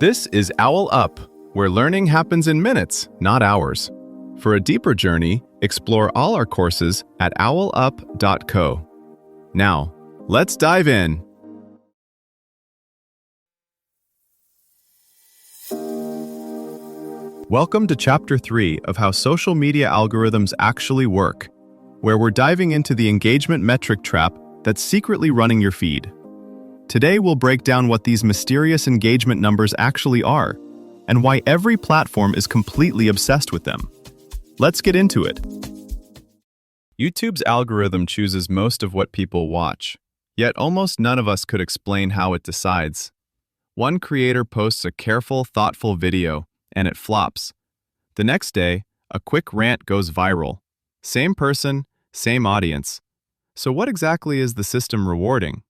This is OwlUp, where learning happens in minutes, not hours. For a deeper journey, explore all our courses at owlup.co. Now, let's dive in. Welcome to Chapter 3 of How Social Media Algorithms Actually Work, where we're diving into the engagement metric trap that's secretly running your feed. Today we'll break down what these mysterious engagement numbers actually are, and why every platform is completely obsessed with them. Let's get into it. YouTube's algorithm chooses most of what people watch, yet almost none of us could explain how it decides. One creator posts a careful, thoughtful video, and it flops. The next day, a quick rant goes viral. Same person, same audience. So what exactly is the system rewarding?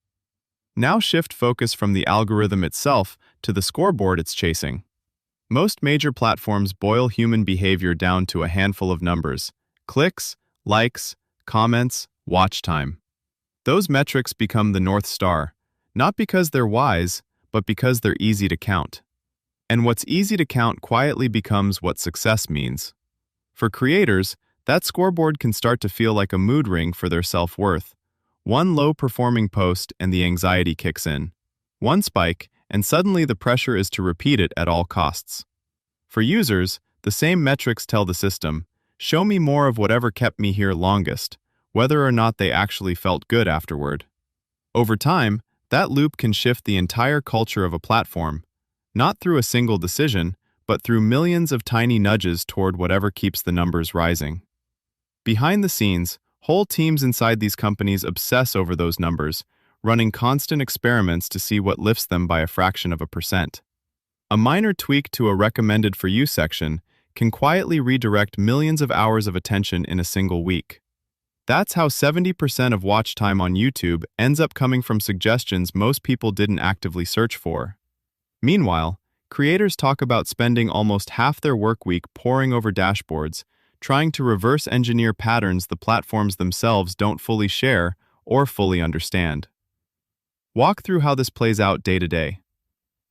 Now shift focus from the algorithm itself to the scoreboard it's chasing. Most major platforms boil human behavior down to a handful of numbers: clicks, likes, comments, watch time. Those metrics become the North Star, not because they're wise, but because they're easy to count. And what's easy to count quietly becomes what success means. For creators, that scoreboard can start to feel like a mood ring for their self-worth. One low-performing post and the anxiety kicks in. One spike, and suddenly the pressure is to repeat it at all costs. For users, the same metrics tell the system, show me more of whatever kept me here longest, whether or not they actually felt good afterward. Over time, that loop can shift the entire culture of a platform, not through a single decision, but through millions of tiny nudges toward whatever keeps the numbers rising. Behind the scenes, whole teams inside these companies obsess over those numbers, running constant experiments to see what lifts them by a fraction of a percent. A minor tweak to a recommended for you section can quietly redirect millions of hours of attention in a single week. That's how 70% of watch time on YouTube ends up coming from suggestions most people didn't actively search for. Meanwhile, creators talk about spending almost half their work week poring over dashboards, trying to reverse engineer patterns the platforms themselves don't fully share or fully understand. Walk through how this plays out day to day.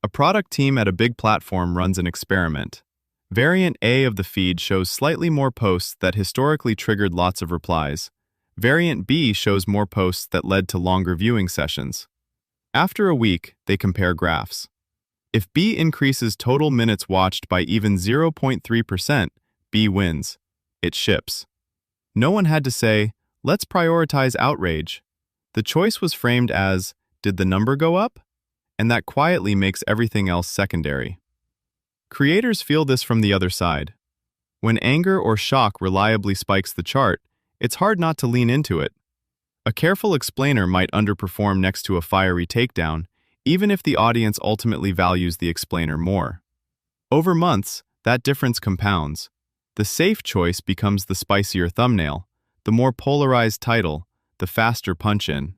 A product team at a big platform runs an experiment. Variant A of the feed shows slightly more posts that historically triggered lots of replies. Variant B shows more posts that led to longer viewing sessions. After a week, they compare graphs. If B increases total minutes watched by even 0.3%, B wins. It ships. No one had to say, let's prioritize outrage. The choice was framed as, did the number go up? And that quietly makes everything else secondary. Creators feel this from the other side. When anger or shock reliably spikes the chart, it's hard not to lean into it. A careful explainer might underperform next to a fiery takedown, even if the audience ultimately values the explainer more. Over months, that difference compounds. The safe choice becomes the spicier thumbnail, the more polarized title, the faster punch-in.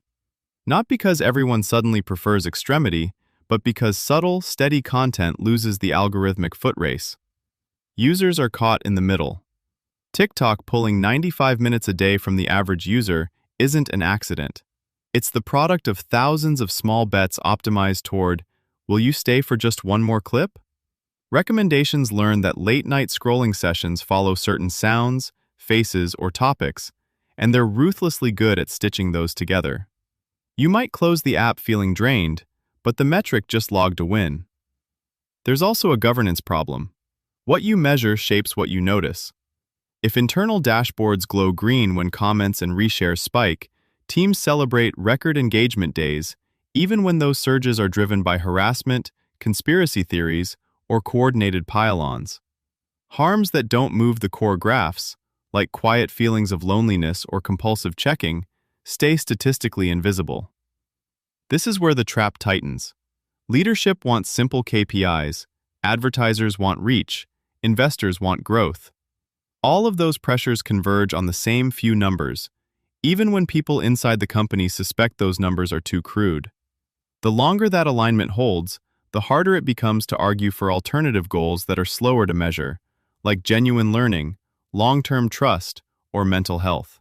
Not because everyone suddenly prefers extremity, but because subtle, steady content loses the algorithmic foot race. Users are caught in the middle. TikTok pulling 95 minutes a day from the average user isn't an accident. It's the product of thousands of small bets optimized toward, will you stay for just one more clip? Recommendations learn that late-night scrolling sessions follow certain sounds, faces, or topics, and they're ruthlessly good at stitching those together. You might close the app feeling drained, but the metric just logged a win. There's also a governance problem. What you measure shapes what you notice. If internal dashboards glow green when comments and reshares spike, teams celebrate record engagement days, even when those surges are driven by harassment, conspiracy theories, or coordinated pile-ons. Harms that don't move the core graphs, like quiet feelings of loneliness or compulsive checking, stay statistically invisible. This is where the trap tightens. Leadership wants simple KPIs, advertisers want reach, investors want growth. All of those pressures converge on the same few numbers, even when people inside the company suspect those numbers are too crude. The longer that alignment holds, the harder it becomes to argue for alternative goals that are slower to measure, like genuine learning, long-term trust, or mental health.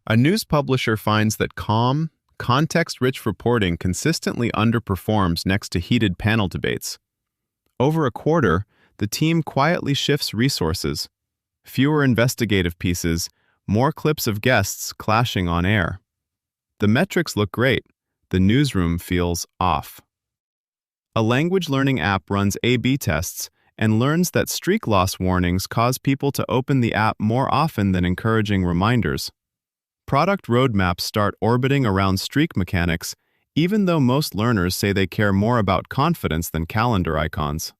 A news publisher finds that calm, context-rich reporting consistently underperforms next to heated panel debates. Over a quarter, the team quietly shifts resources. Fewer investigative pieces, more clips of guests clashing on air. The metrics look great. The newsroom feels off. A language learning app runs A/B tests and learns that streak loss warnings cause people to open the app more often than encouraging reminders. Product roadmaps start orbiting around streak mechanics, even though most learners say they care more about confidence than calendar icons.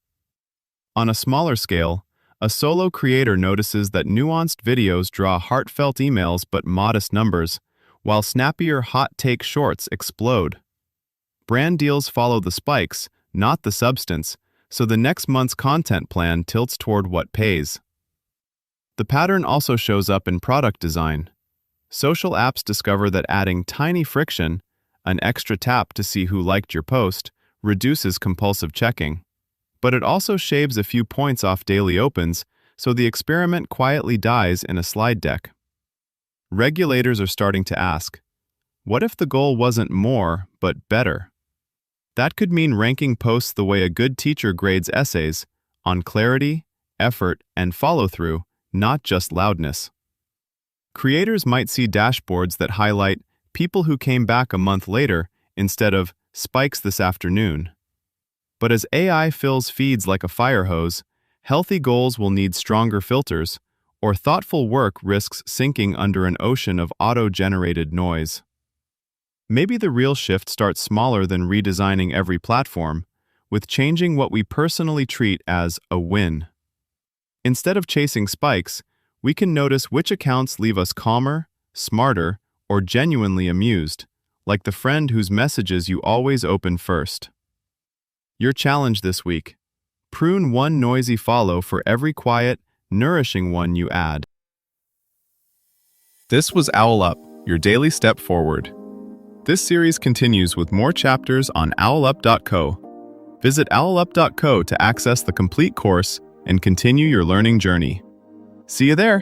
On a smaller scale, a solo creator notices that nuanced videos draw heartfelt emails but modest numbers, while snappier hot-take shorts explode. Brand deals follow the spikes, not the substance, so the next month's content plan tilts toward what pays. The pattern also shows up in product design. Social apps discover that adding tiny friction, an extra tap to see who liked your post, reduces compulsive checking. But it also shaves a few points off daily opens, so the experiment quietly dies in a slide deck. Regulators are starting to ask, what if the goal wasn't more, but better? That could mean ranking posts the way a good teacher grades essays, on clarity, effort, and follow-through, not just loudness. Creators might see dashboards that highlight people who came back a month later instead of spikes this afternoon. But as AI fills feeds like a fire hose, healthy goals will need stronger filters, or thoughtful work risks sinking under an ocean of auto-generated noise. Maybe the real shift starts smaller than redesigning every platform, with changing what we personally treat as a win. Instead of chasing spikes, we can notice which accounts leave us calmer, smarter, or genuinely amused, like the friend whose messages you always open first. Your challenge this week: prune one noisy follow for every quiet, nourishing one you add. This was OwlUp, your daily step forward. This series continues with more chapters on OwlUp.co. Visit OwlUp.co to access the complete course and continue your learning journey. See you there!